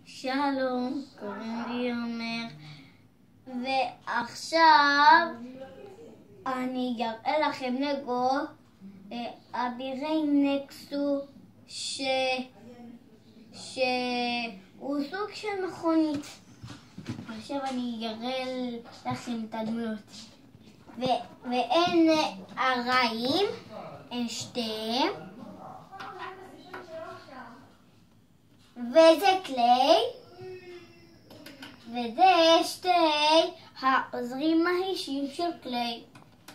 שלום, קוראים לי עומר, ועכשיו אני אראה לכם לגו אבירי נקסו שהוא סוג של מכונית. עכשיו אני אראה לכם את הדמויות. ואין הרעים, אין שתיהם. וזה קליי, וזה שתי העוזרים האישיים של קליי,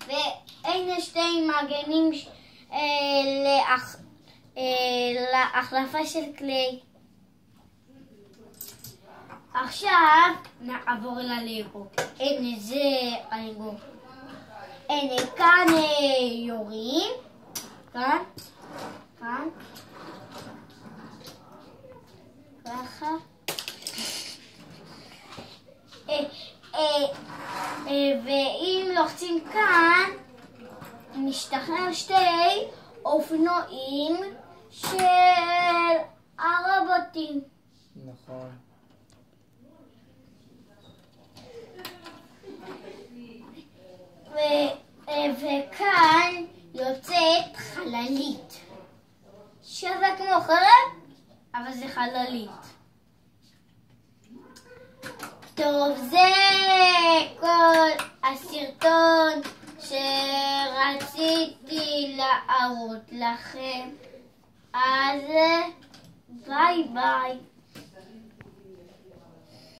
ואין שתי מגנים להחלפה של קליי. עכשיו נעבור ללגו. הנה זה הלגו. הנה כאן יורים, כאן, ככה. ואם לוחצים כאן, משתחרר שתי אופנועים של הרובוטים. נכון. וכאן יוצאת חללית. שווה כמו חרב, אבל זה חללית. טוב, זה כל הסרטון שרציתי להראות לכם. אז ביי ביי.